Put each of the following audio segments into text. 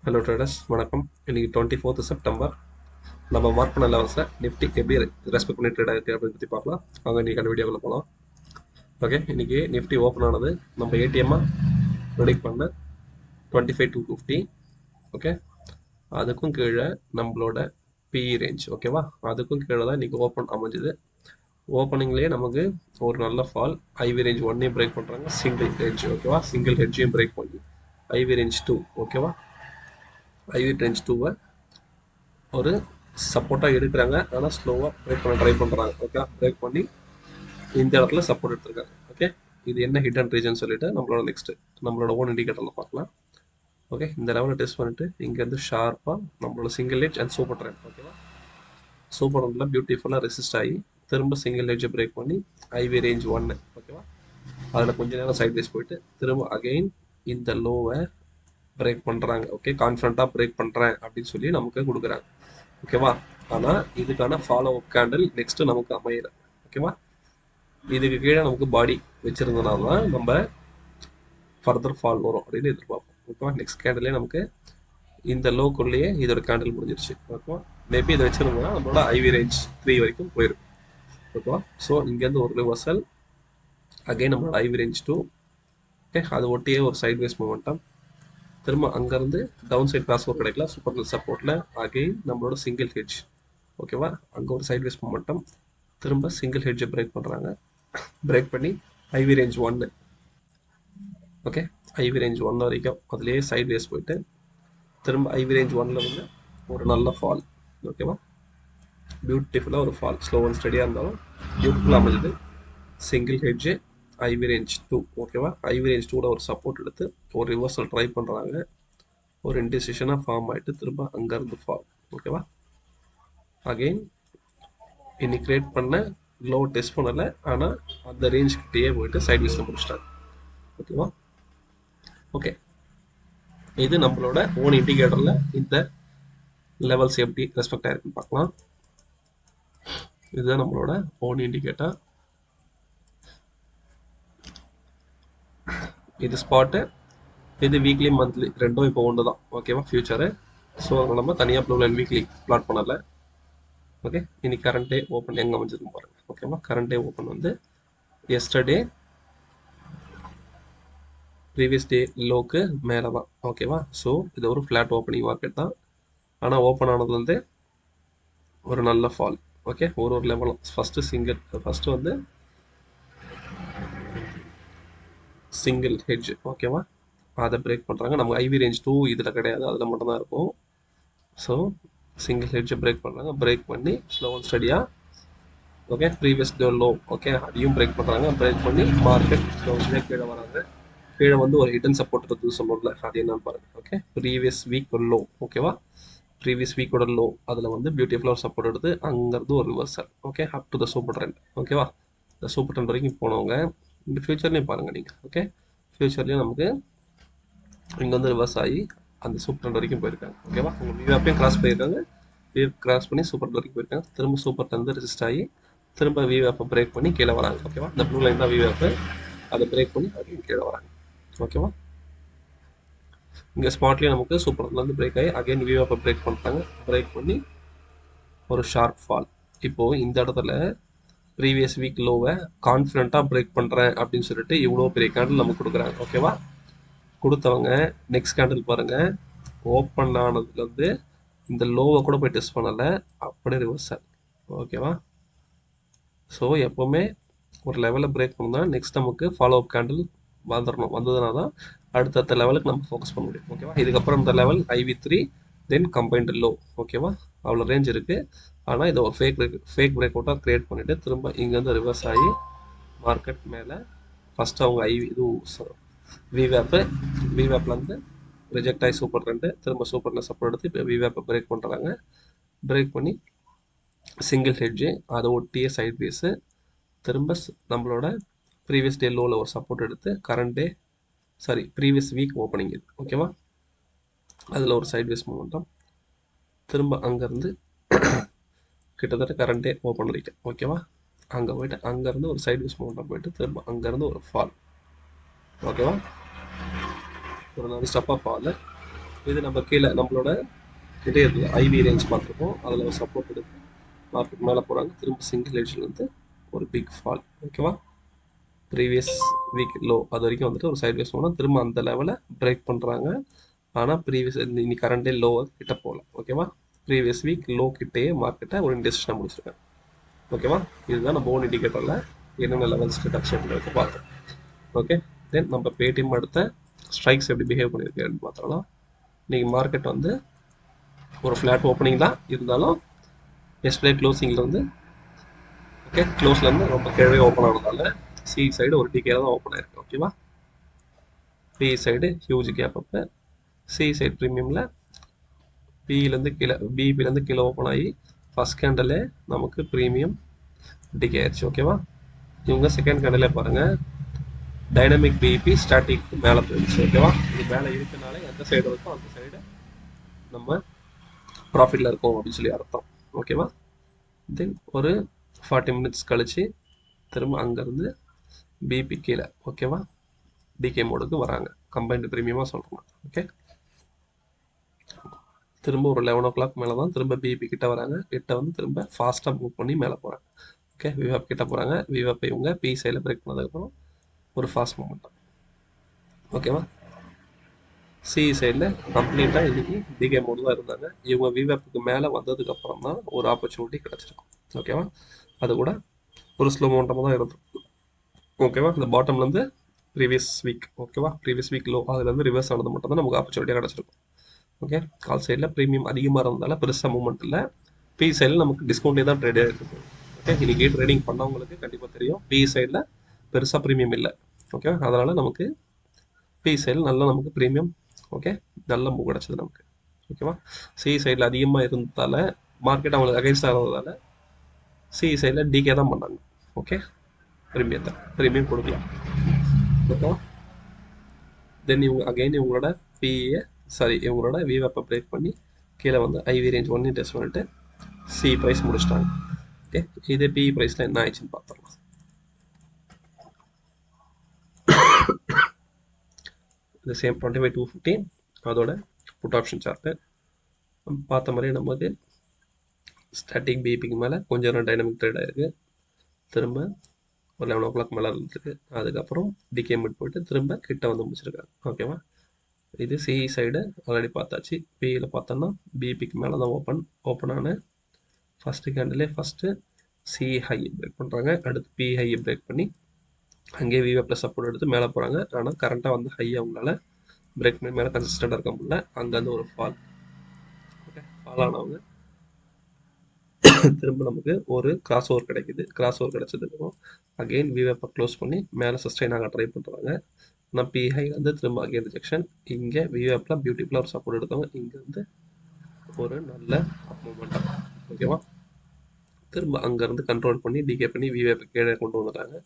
Hello traders வணக்கம். இன்னைக்கு 24th September. நம்ம மார்க் பண்ண லெவல்ஸில் நிஃப்டி எப்படி ரெஸ்பெக்ட் பண்ணி ட்ரேட் ஆகிருக்கு அப்படின்னு பற்றி பார்க்கலாம். அவங்க இன்றைக்கி அந்த வீடியோவில் போகலாம். ஓகே, இன்றைக்கி நிஃப்டி ஓப்பன் ஆனது நம்ம ஏடிஎம்மாக ப்ரெடிக்ட் பண்ண 25,250. ஓகே, அதுக்கும் கீழே நம்மளோட பிஇ ரேஞ்ச். ஓகேவா, அதுக்கும் கீழே தான் இன்றைக்கி ஓப்பன் அமைஞ்சுது. ஓப்பனிங்லேயே நமக்கு ஒரு நல்ல ஃபால். ஐவி ரேஞ்ச் 1ஐயும் பிரேக் பண்ணுறாங்க, சிங்கிள் ஹெட்ஜ். ஓகேவா, சிங்கிள் ஹெட்ஜையும் பிரேக் பண்ணி ஐவி ரேஞ்ச் 2. ஓகேவா, ஐவி ரேஞ்ச் 2வை ஒரு சப்போர்ட்டாக எடுக்கிறாங்க, ஆனால் ஸ்லோவாக பிரேக் பண்ண ட்ரை பண்ணுறாங்க. ஓகே, பிரேக் பண்ணி இந்த இடத்துல சப்போர்ட் எடுத்திருக்காங்க. ஓகே, இது என்ன ஹிடன் ரீஜன் சொல்லிட்டு நம்மளோட ஓன் இண்டிகேட்டரில் பார்க்கலாம். ஓகே, இந்த லெவலில் டெஸ்ட் பண்ணிட்டு இங்கேருந்து ஷார்ப்பாக நம்மளோட single edge and super trend. ஓகேவா, சூப்பர் ட்ரெண்டில் பியூட்டிஃபுல்லாக ரெசிஸ்ட் ஆகி திரும்ப சிங்கிள் எட்ஜை பிரேக் பண்ணி ஐவி ரேஞ்ச் 1. ஓகேவா, அதில் கொஞ்ச நேரம் சைட் வைஸ் போயிட்டு திரும்ப அகெயின் இந்த லோவை பிரேக் பண்ணுறாங்க. ஓகே, கான்ஃபிடண்ட்டாக பிரேக் பண்ணுறேன் அப்படின்னு சொல்லி நமக்கு கொடுக்குறாங்க. ஓகேவா, ஆனால் இதுக்கான ஃபாலோ அப் கேண்டில் நெக்ஸ்ட்டு நமக்கு அமையல. ஓகேவா, இதுக்கு கீழே நமக்கு பாடி வச்சுருந்தனால தான் நம்ம ஃபர்தர் ஃபால் வரும் அப்படின்னு எதிர்பார்ப்போம். ஓகேவா, நெக்ஸ்ட் கேண்டிலே நமக்கு இந்த லோக்குள்ளேயே இதோட கேண்டில் முடிஞ்சிருச்சு. ஓகேவா, மேபி இதை வச்சுருந்தோம்னா நம்மளோட ஐவி ரேஞ்ச் 3 வரைக்கும் போயிருக்கும். ஓகேவா, ஸோ இங்கேருந்து ஒரு ரிவர்சல் அகைன் நம்மளோட ஐவி ரேஞ்ச் 2. ஓகே, அது ஒட்டியே ஒரு சைட் வேஸ் மூமெண்டம். திரும்ப அங்கேருந்து டவுன் சைட் கிராஸ் ஓவர் கிடைக்கல, சூப்பர் சப்போர்ட்டில் அகெயின் நம்மளோட சிங்கிள் ஹெட்ஜ். ஓகேவா, அங்கே ஒரு சைட் வேஸ் மூமெண்டம். திரும்ப சிங்கிள் ஹெட்ஜை பிரேக் பண்ணுறாங்க, பிரேக் பண்ணி IV range 1. Okay, IV range 1 வரைக்கும் அதுலேயே சைட் வேஸ் போயிட்டு திரும்ப ஐவி ரேஞ்ச் 1ல் வந்து ஒரு நல்ல ஃபால். ஓகேவா, பியூட்டிஃபுல்லாக ஒரு ஃபால், ஸ்லோ அண்ட் ஸ்டடியாக இருந்தாலும் பியூட்டிஃபுல்லாக அமைஞ்சது. Single hedge IV range 2. ஓகேவா, ஐவி ரேஞ்ச் 2ல ஒரு சப்போர்ட் எடுத்து ஒரு ரிவர்சல் ட்ரை பண்ணுறாங்க. ஒரு இன்டிசிஷனாக ஃபார்ம் ஆகிட்டு திரும்ப அங்கேருந்து ஃபால். ஓகேவா, அகெயின் இன்னைக்கு கிரியேட் பண்ண லோ டெஸ்ட் பண்ணலை, ஆனால் அந்த ரேஞ்ச் கிட்டேயே போயிட்டு சைட் வேஸில் முடிச்சிட்டாங்க. ஓகேவா, ஓகே, இது நம்மளோட ஓன் இண்டிகேட்டரில் இந்த லெவல்ஸ் எப்படி ரெஸ்பெக்ட் ஆயிருக்குன்னு பார்க்கலாம். இதுதான் நம்மளோட ஓன் இண்டிகேட்டர். இது ஸ்பாட்டு, இது வீக்லி மந்த்லி ரெண்டும் இப்போ ஒன்று தான். ஓகேவா, ஃபியூச்சரு. ஸோ நம்ம தனியாக ப்ளூ லைன் வீக்லி பிளாட் பண்ணலை. ஓகே, இன்னைக்கு கரண்ட் டே ஓப்பன் எங்கே அமைஞ்சிருக்கு பாருங்க. ஓகேவா, கரண்ட் டே ஓப்பன் வந்து எஸ்டர்டே ப்ரீவியஸ் டே லோக்கு மேலே தான். ஓகேவா, ஸோ இது ஒரு ஃப்ளாட் ஓப்பனிங் மார்க்கெட் தான், ஆனால் ஓப்பன் ஆனது வந்து ஒரு நல்ல ஃபால். ஓகே, ஒரு லெவலும் ஃபஸ்ட்டு வந்து சிங்கிள் ஹெட்ஜ். ஓகேவா, அதை பிரேக் பண்ணுறாங்க. நம்ம ஐவி ரேஞ்ச் 2 இதில் கிடையாது, அதில் மட்டும்தான் இருக்கும். ஸோ சிங்கிள் ஹெட்ஜை பிரேக் பண்ணுறாங்க, பிரேக் பண்ணி ஸ்லோ அண்ட் ஸ்டடியாக okay previous day low. Okay, அதையும் பிரேக் பண்ணுறாங்க, பிரேக் பண்ணி மார்க்கெட் ஸ்லோ ஸ்டடியாக கீழே வராங்க. கீழே வந்து ஒரு ஹிடன் சப்போர்ட் இருக்குது சொல்லுவோம்ல, அது என்னன்னு பாருங்க. Okay, previous week low. ஓகேவா, ப்ரீவியஸ் வீக்கோட லோ, அதில் வந்து பியூட்டிஃபுல்லாக ஒரு சப்போர்ட் எடுத்து அங்கேருந்து ஒரு reversal. Okay, up to the super trend. ஓகேவா, இந்த சூப்பர் ட்ரெண்ட் வரைக்கும் போனவங்க இந்த ஃபியூச்சர்லேயும் பாருங்கள் நீங்கள். ஓகே, ஃபியூச்சர்லேயும் நமக்கு இங்கே வந்து ரிவர்ஸ் ஆகி அந்த சூப்பர் ட்ரெண்ட் வரைக்கும் போயிருக்காங்க. ஓகேவா, உங்கள் விவாப்பையும் கிராஸ் பண்ணியிருக்காங்க, கிராஸ் பண்ணி சூப்பர் ட்ரெண்ட் வரைக்கும் போயிருக்காங்க. திரும்ப சூப்பர் ட்ரெண்ட் ரெசிஸ்ட் ஆகி திரும்ப விவாப்பை பிரேக் பண்ணி கீழே வராங்க. ஓகேவா, இந்த ப்ளூ லைன் தான் விவாப்பு, அதை பிரேக் பண்ணி அகைன் கீழே வராங்க. ஓகேவா, இங்கே ஸ்பாட்லேயே நமக்கு சூப்பர் ட்ரெண்ட்லேருந்து பிரேக் ஆகி அகைன் விவாப்பை பிரேக் பண்ணுறாங்க, பிரேக் பண்ணி ஒரு ஷார்ப் ஃபால். இப்போது இந்த இடத்துல ப்ரீவியஸ் வீக் லோவை கான்ஃபிடண்ட்டாக பிரேக் பண்ணுறேன் அப்படின்னு சொல்லிட்டு இவ்வளோ பெரிய கேண்டில் நமக்கு கொடுக்குறாங்க. ஓகேவா, கொடுத்தவங்க நெக்ஸ்ட் கேண்டில் பாருங்கள், ஓப்பன் ஆனதுலேருந்து இந்த லோவை கூட போய் டெஸ்ட் பண்ணலை, அப்படியே ரிவர்சல். ஓகேவா, ஸோ எப்போவுமே ஒரு லெவலில் பிரேக் பண்ணால் நெக்ஸ்ட் நமக்கு ஃபாலோ அப் கேண்டில் வந்துடணும். வந்ததுனா தான் அடுத்தடுத்த லெவலுக்கு நம்ம ஃபோக்கஸ் பண்ண முடியும். ஓகேவா, இதுக்கப்புறம் இந்த லெவல் IV3 தென் கம்பைன்டு லோ. ஓகேவா, அவ்வளோ ரேஞ்ச் இருக்குது. ஆனால் இதை ஒரு ஃபேக் பிரேக் அவுட்டாக க்ரியேட் பண்ணிவிட்டு திரும்ப இங்கேருந்து ரிவர்ஸ் ஆகி மார்க்கெட் மேலே ஃபஸ்ட்டு அவங்க விவேப்லேருந்து ரிஜெக்ட் ஆகி சூப்பர் ட்ரெண்டு, திரும்ப சூப்பரில் சப்போர்ட் எடுத்து இப்போ விவேப்பை பிரேக் பண்ணுறாங்க. பிரேக் பண்ணி சிங்கிள் ஹெட்ஜு, அதை ஒட்டியே சைட் வேஸு, திரும்ப நம்மளோட ப்ரீவியஸ் டே லோவில் ஒரு சப்போர்ட் எடுத்து ப்ரீவியஸ் வீக் ஓப்பனிங் இது. ஓகேவா, அதில் ஒரு சைட் வேஸ் மூமெண்டம். திரும்ப அங்கேருந்து கிட்டத்தட்ட கரண்ட் டே ஓப்பன் வரைக்கும். ஓகேவா, அங்கே போயிட்டு அங்கேருந்து ஒரு சைட் வேஸ் மூமெண்டம் போயிட்டு திரும்ப அங்கேருந்து ஒரு ஃபால். ஓகேவா, ஒரு 4 ஸ்டெப்பாக ஃபால். இது நம்ம கீழே நம்மளோட இதே இருக்குது ஐவி ரேஞ்ச் பார்த்துருப்போம், அதில் ஒரு சப்போர்ட் எடுத்து மார்க்கெட் மேலே போகிறாங்க. திரும்ப சிங்கிள் எட்ஜில் வந்து ஒரு பிக் ஃபால். ஓகேவா, ப்ரீவியஸ் வீக் லோ அது வரைக்கும் வந்துட்டு ஒரு சைட்வேஸ் போனால் திரும்ப அந்த லெவலை பிரேக் பண்ணுறாங்க. ஆனால் ப்ரீவியஸ் இன்னைக்கு கரண்ட் டே லோ கிட்ட போகல. ஓகேவா, ப்ரீவியஸ் வீக் லோ கிட்டேயே மார்க்கெட்டை ஒரு இன்டெசிஷனாக முடிச்சிருக்கேன். ஓகேவா, இதுதான் நம்ம ஓன் இண்டிகேட்டரில் என்னென்ன லெவல்ஸ்க்கு டச் பண்ணுறது பார்த்தோம். ஓகே, தென் நம்ம பேடிஎம் அடுத்த ஸ்ட்ரைக்ஸ் எப்படி பிஹேவ் பண்ணியிருக்கேன்னு பார்த்தோம்னா, இன்றைக்கி மார்க்கெட் வந்து ஒரு ஃப்ளாட் ஓப்பனிங் தான் இருந்தாலும் எஸ்டர்டே க்ளோசிங்கில் வந்து ஓகே க்ளோஸ்லேருந்து ரொம்ப கீழே ஓப்பன் ஆனதால சி சைடு ஒரு டிகே தான் ஓப்பன் ஆயிருக்கு. ஓகேவா, பி சைடு ஹியூஜ் கேப் அப்போ சி சைடு ப்ரீமியமில் பியிலேருந்து கீழே பிபிலேருந்து கீழே ஓப்பன் ஆகி ஃபஸ்ட் கேண்டலே நமக்கு ப்ரீமியம் டிகே ஆயிடுச்சு. ஓகேவா, இவங்க செகண்ட் கேண்டலே பாருங்கள் டைனமிக் பிபி ஸ்டாட்டிக் மேலே போயிடுச்சு. ஓகேவா, இது மேலே இருக்கனால எந்த சைடு இருக்கோ அந்த சைடு நம்ம ப்ராஃபிட்டில் இருக்கும் அப்படின்னு சொல்லி அர்த்தம். ஓகேவா, தென் ஒரு 40 மினிட்ஸ் கழிச்சு திரும்ப அங்கேருந்து பிபி கீழே ஓகேவா டிகே மோடுக்கு வராங்க. கம்பைன்டு ப்ரீமியமாக சொல்கிறோம். ஓகே, திரும்ப ஒரு 11 o'clock மேலே தான் திரும்ப பிபி கிட்ட வராங்க. கிட்ட வந்து திரும்ப ஃபாஸ்ட்டாக மூவ் பண்ணி மேலே போகிறாங்க. ஓகே, விவாப் கிட்ட போகிறாங்க. விவாப் இவங்க பி சைடில் பிரேக் பண்ணதுக்கப்புறம் ஒரு ஃபாஸ்ட் மூவ்மெண்ட் தான். ஓகேவா, சி சைடில் கம்ப்ளீட்டாக இன்றைக்கி டிகே மோடு தான் இருந்தாங்க. இவங்க விவாப்புக்கு மேலே வந்ததுக்கப்புறம் தான் ஒரு ஆப்பர்ச்சுனிட்டி கிடச்சிருக்கும். ஓகேவா, அது கூட ஒரு ஸ்லோ மோட்டமாக தான் இருந்திருக்கும். ஓகேவா, இந்த பாட்டம்லேருந்து ப்ரீவியஸ் வீக் ஓகேவா ப்ரீவியஸ் வீக் லோ அதுலேருந்து ரிவர்ஸ் ஆனது மட்டும் தான் நமக்கு ஆப்பர்ச்சுனிட்டியாக கிடச்சிருக்கும். ஓகே, கால் சைடில் ப்ரீமியம் அதிகமாக இருந்ததால் பெருசாக மூவ்மெண்ட் இல்லை. பி சைடில் நமக்கு டிஸ்கவுண்டே தான் ட்ரேடே இருக்குது. ஓகே, இன்றைக்கி ட்ரேடிங் பண்ணவங்களுக்கு கண்டிப்பாக தெரியும் பி சைடில் பெருசாக ப்ரீமியம் இல்லை. ஓகே, அதனால் நமக்கு பி சைடில் நல்லா நமக்கு ப்ரீமியம் ஓகே நல்ல மூவ் கிடச்சிது நமக்கு. ஓகேவா, சி சைடில் அதிகமாக இருந்ததால் மார்க்கெட் அவங்களுக்கு அகைன்ஸ்டாக இருந்ததால் சி சைடில் டிகே தான் பண்ணாங்க. ஓகே, ப்ரீமியம் கொடுக்கலாம். ஓகேவா, தென் இவங்க அகைன் இவங்களோட பிஏ இவங்களோட விவேப்பை பிரேக் பண்ணி கீழே வந்து ஐவி ரேஞ்ச் 1 டெஸ்ட் பண்ணிட்டு சி ப்ரைஸ் முடிச்சிட்டாங்க. ஓகே, இதே பிஇ ப்ரைஸில் என்ன ஆயிடுச்சுன்னு பார்த்துடலாம். இந்த சேம் 25,250 அதோட புட் ஆப்ஷன் சார்ட்டு பார்த்த மாதிரியே நமக்கு ஸ்டாட்டிக் பிபிக்கு மேலே கொஞ்சம் நேரம் டைனமிக் ட்ரேட் ஆயிருக்கு. திரும்ப ஒரு 11 o'clock மேலே இருந்துருக்கு. அதுக்கப்புறம் டிகே மிட் போயிட்டு திரும்ப கிட்ட வந்து முடிச்சிருக்காங்க. ஓகேவா, இது சிஇ சைடு ஆல்ரெடி பார்த்தாச்சு. பிஇயில் பார்த்தோன்னா பிபிக்கு மேலே தான் ஓப்பன் ஆன ஃபஸ்ட்டு கேண்டிலே ஃபஸ்ட்டு சி ஹை பிரேக் பண்ணுறாங்க. அடுத்து பி ஹை பிரேக் பண்ணி அங்கேயே விவே ப்ளஸ் சப்போர்ட் எடுத்து மேலே போகிறாங்க. ஆனால் கரண்ட்டாக வந்து ஹை அவங்களால பிரேக் பண்ணி மேலே கன்சிஸ்டண்டாக இருக்க முடியல. அங்கேருந்து ஒரு ஃபால். ஓகே, ஃபால் ஆனவங்க திரும்ப நமக்கு ஒரு கிராஸ் ஓவர் கிடைக்குது. கிராஸ் ஓவர் கிடைச்சதுக்கப்புறம் அகெயின் விவேப்பை க்ளோஸ் பண்ணி மேலே சஸ்டைன் ஆக ட்ரை பண்ணுறாங்க. ஆனால் பி ஹை வந்து திரும்ப அகெயின் ரிஜெக்ஷன். இங்கே விவேப்பில் பியூட்டிஃபுல்லாக ஒரு சப்போர்ட் எடுத்தவங்க இங்கே வந்து ஒரு நல்ல மூமெண்டம். ஓகேவா, திரும்ப அங்கேருந்து கண்ட்ரோல் பண்ணி டிகே பண்ணி விவேப்பை கீழே கொண்டு வந்துட்டாங்க.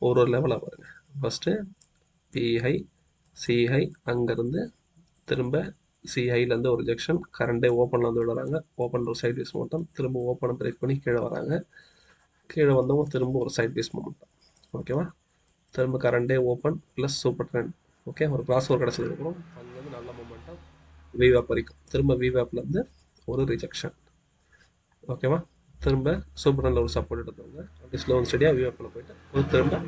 ஒரு லெவலாக பாருங்கள். First B high C high அங்கேருந்து திரும்ப சி ஹைலேருந்து ஒரு ரிஜெக்ஷன். கரண்டே ஓப்பனில் வந்து விடுறாங்க. ஓப்பன் ஒரு சைட் வேஸ் மூமெண்டம். திரும்ப ஓப்பனை பிரேக் பண்ணி கீழே வராங்க. கீழே வந்தவங்க திரும்ப ஒரு சைட் வேஸ் மூமெண்டம். ஓகேவா, திரும்ப கரண்டே open plus super trend. Okay, ஒரு கிராஸ் ஓவர் கிடச்சதுக்கப்புறம் அங்கேருந்து நல்ல மூமெண்டம் விவேப் வரைக்கும். திரும்ப விவேப்லேருந்து ஒரு ரிஜெக்ஷன். ஓகேவா, திரும்ப சூப்பர் ட்ரெண்டில் ஒரு சப்போர்ட் எடுத்தவங்க அப்படி ஸ்லோ அண்ட் ஸ்டடியாக விவேப்பில் போயிட்டு ஒரு திரும்ப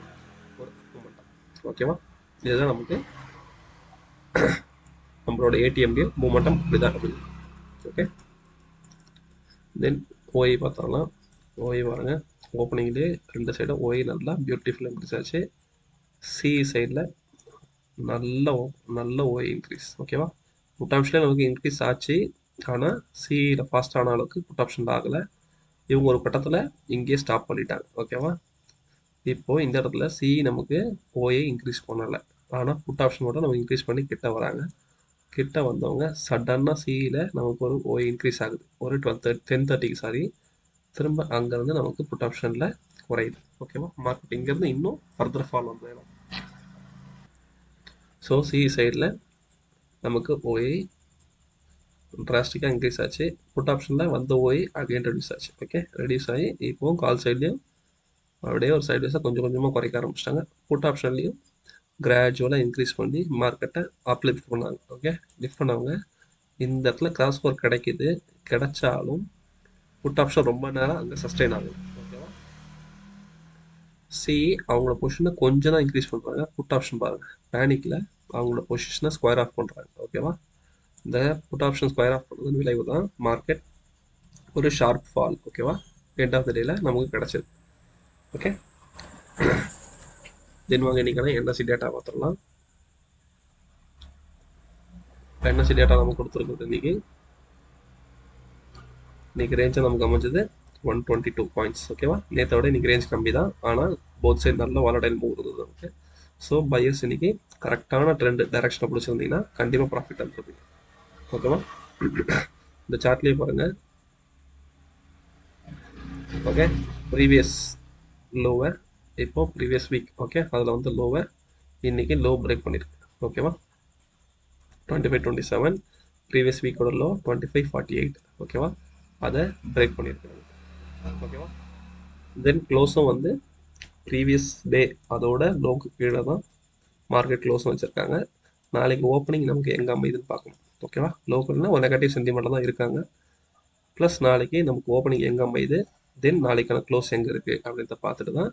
ஒரு மூமெண்டம். ஓகேவா, இதுதான் நமக்கு நம்மளோட ஏடிஎம்டிஎல் மூமெண்டம் இப்படி தான் இருக்குது. ஓகே, தென் ஓஐ பார்த்தோம்னா ஓஐ பாருங்க ஓப்பனிங்லேயே ரெண்டு சைடும் ஓஐ நல்லா பியூட்டிஃபுல்லாக இன்க்ரீஸ் ஆச்சு. சி சைடில் நல்ல ஓஐ இன்க்ரீஸ். ஓகேவா, புட் ஆப்ஷனில் நமக்கு இன்க்ரீஸ் ஆச்சு. ஆனால் சியில் ஃபாஸ்ட் ஆன அளவுக்கு புட் ஆப்ஷன் ஆகலை. இவங்க ஒரு கட்டத்தில் இங்கேயே ஸ்டாப் பண்ணிட்டாங்க. ஓகேவா, இப்போது இந்த இடத்துல சி நமக்கு ஓஐ இன்க்ரீஸ் பண்ணலை. ஆனால் புட் ஆப்ஷன் மட்டும் நம்ம இன்க்ரீஸ் பண்ணி கிட்ட வராங்க. கிட்ட வந்தவங்க சடனாக சியில் நமக்கு ஒரு ஓஐ இன்க்ரீஸ் ஆகுது. ஒரு 10:30 சாரி. திரும்ப அங்கேருந்து நமக்கு புட் ஆப்ஷனில் குறையுது. ஓகேவா, மார்க்கெட் இங்கேருந்து இன்னும் ஃபர்தர் ஃபால் வந்து ஸோ சி சைடில் நமக்கு ஓஐ ட்ராஸ்டிக்காக இன்க்ரீஸ் ஆச்சு. புட் ஆப்ஷனில் வந்த ஓஐ அகைன் ரெடியூஸ் ஆச்சு. ஓகே, ரெடியூஸ் ஆகி இப்போவும் கால் சைட்லேயும் அப்படியே ஒரு சைட் வைஸாக கொஞ்சம் கொஞ்சமாக குறைக்க ஆரம்பிச்சிட்டாங்க. புட் ஆப்ஷன்லேயும் கிராஜுவலாக இன்க்ரீஸ் பண்ணி மார்க்கெட்டை அப் லிஃப்ட் பண்ணாங்க. ஓகே, லிஃப்ட் பண்ணவங்க இந்த இடத்துல கிராஸ் ஓவர் கிடைக்கிது. கிடைச்சாலும் புட் ஆப்ஷன் ரொம்ப நேரம் அங்கே சஸ்டெயின் ஆகுது. ஓகேவா, சி அவங்களோட பொசிஷனை கொஞ்சம் தான் இன்க்ரீஸ் பண்ணுறாங்க. புட் ஆப்ஷன் பாருங்கள், பேனிக்கில் அவங்களோட பொசிஷனை ஸ்கொயர் ஆஃப் பண்ணுறாங்க. ஓகேவா, இந்த புட் ஆப்ஷன் ஸ்கொயர் ஆஃப் பண்ணுறது விளைவு தான் மார்க்கெட் ஒரு ஷார்ப் ஃபால். ஓகேவா, எண்ட் ஆஃப் த டேல நமக்கு கிடச்சிது. ஓகே, தென் வாங்க இன்றைக்கான என்எஸ்சி டேட்டா பார்த்துடலாம். என்எஸ்சி டேட்டா நமக்கு கொடுத்துருக்குறது இன்னைக்கு ரேஞ்சை நமக்கு அமைஞ்சது 122 பாயிண்ட்ஸ். ஓகேவா, நேற்றோட இன்னைக்கு ரேஞ்ச் கம்மி தான், ஆனால் போத் சைடு நல்ல வாலடைல் மூவ் இருந்தது. ஓகே, ஸோ பையர்ஸ் இன்னைக்கு கரெக்டான ட்ரெண்ட் டைரக்ஷனை பிடிச்சிருந்தீங்கன்னா கண்டிப்பாக ப்ராஃபிட் வந்துருப்பீங்க. ஓகேவா, இந்த சார்ட்லேயே பாருங்கள். ஓகே, ப்ரீவியஸ் லோவர், இப்போ ப்ரீவியஸ் வீக். ஓகே, அதில் வந்து லோவர் இன்னைக்கு லோ பிரேக் பண்ணியிருக்கு. ஓகேவா, 25.27, ப்ரீவியஸ் வீக்கோட லோ 25.48. ஓகேவா, அதை பிரேக் பண்ணியிருக்காங்க. ஓகேவா, தென் க்ளோஸும் வந்து ப்ரீவியஸ் டே அதோட லோக்கு கீழே தான் மார்க்கெட் க்ளோஸும் வச்சுருக்காங்க. நாளைக்கு ஓப்பனிங் நமக்கு எங்கே அமைதுன்னு பார்க்கணும். ஓகேவா, லோக்கல்னால் ஒரு நெகட்டிவ் சென்டிமெண்ட்டில் தான் இருக்காங்க. ப்ளஸ் நாளைக்கு நமக்கு ஓப்பனிங் எங்கே அமையுது, தென் நாளைக்கான க்ளோஸ் எங்கே இருக்குது அப்படின்றத பார்த்துட்டு தான்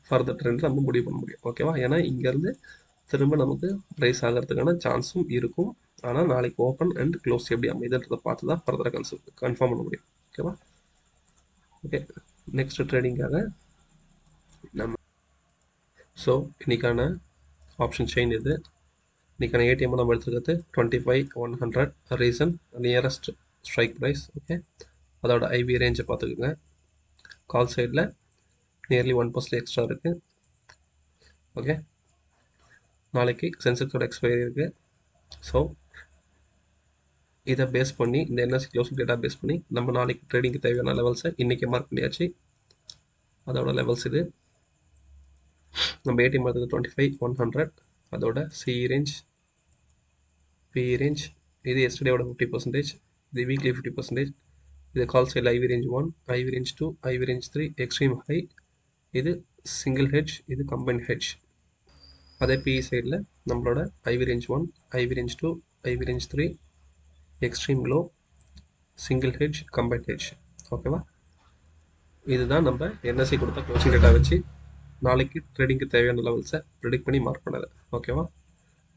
ஃபர்தர் ட்ரெண்ட் நம்ம முடிவு பண்ண முடியும். ஓகேவா, ஏன்னா இங்கேருந்து திரும்ப நமக்கு ப்ரைஸ் ஆகிறதுக்கான சான்ஸும் இருக்கும். ஆனால் நாளைக்கு ஓப்பன் அண்ட் க்ளோஸ் எப்படி அமைதுன்றதை பார்த்து தான் ஃபர்தராக கன்ஃபார்ம் பண்ண முடியும். ஓகேவா, ஓகே, நெக்ஸ்ட் ட்ரேடிங்காக நம்ம ஸோ இன்றைக்கான ஆப்ஷன் செயின் இது. இன்றைக்கான ஏடிஎம் நம்ம எடுத்துக்கிறது 25,100. Reason nearest strike price. Okay, அதோட ஐவி ரேஞ்சை பார்த்துக்குங்க. கால் சைடில் நியர்லி 1% எக்ஸ்ட்ரா இருக்குது. ஓகே, நாளைக்கு சென்செக்ஸோட எக்ஸ்பைரி இருக்குது. ஸோ இதை பேஸ் பண்ணி இந்த என்எஸ்சி க்ளோசிங் டேட்டா பேஸ் பண்ணி நம்ம நாளைக்கு ட்ரேடிங்க்கு தேவையான லெவல்ஸை இன்றைக்கி மார்க் பண்ணியாச்சு. அதோட லெவல்ஸ் இது. நம்ம ஏடிஎம் எடுத்தது 25,100. அதோட சி ரேஞ்ச், பி ரேஞ்ச், இது எஸ்டர்டேவோட 50%, இது வீக்லி 50%. இது கால் சைடில் IV range 1, IV range 2, IV range 3, extreme high, இது சிங்கிள் ஹெட்ஜ், இது கம்பைன் ஹெட்ஜ். அதே பிஇ சைடில் நம்மளோட IV range 1, IV range 2, IV range 3, extreme low, single hedge, combine hedge. ஓகேவா, இதுதான் நம்ம என்எஸ்சி கொடுத்த க்ளோசிங் டேட்டா வச்சு நாளைக்கு ட்ரேடிங்க்கு தேவையான லெவல்ஸை ப்ரெடிக்ட் பண்ணி மார்க் பண்ணது. ஓகேவா,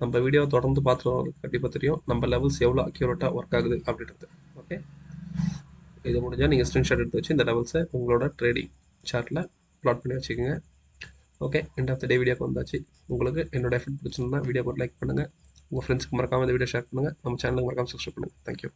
நம்ம வீடியோ தொடர்ந்து பார்த்துருவங்களுக்கு கண்டிப்பாக தெரியும் நம்ம லெவல்ஸ் எவ்வளோ அக்யூரேட்டாக ஒர்க் ஆகுது அப்படின்றது. ஓகே, இது முடிஞ்சால் நீங்கள் ஸ்க்ரீன்ஷாட் எடுத்து வச்சு இந்த லெவல்ஸை உங்களோட ட்ரேடிங் சார்ட்டில் ப்ளாட் பண்ணி வச்சுக்கோங்க. ஓகே, எண்ட் ஆஃப் த டே வீடியோக்கு வந்தாச்சு. உங்களுக்கு என்னோட எஃபர்ட் பிடிச்சிருந்தா வீடியோ லைக் பண்ணுங்கள், உங்கள் ஃப்ரெண்ட்ஸ்க்கு மறக்காமல் இந்த வீடியோ ஷேர் பண்ணுங்கள், நம்ம சேனலுக்கு மறக்காமல் சப்ஸ்கிரைப் பண்ணுங்கள். தேங்க்யூ.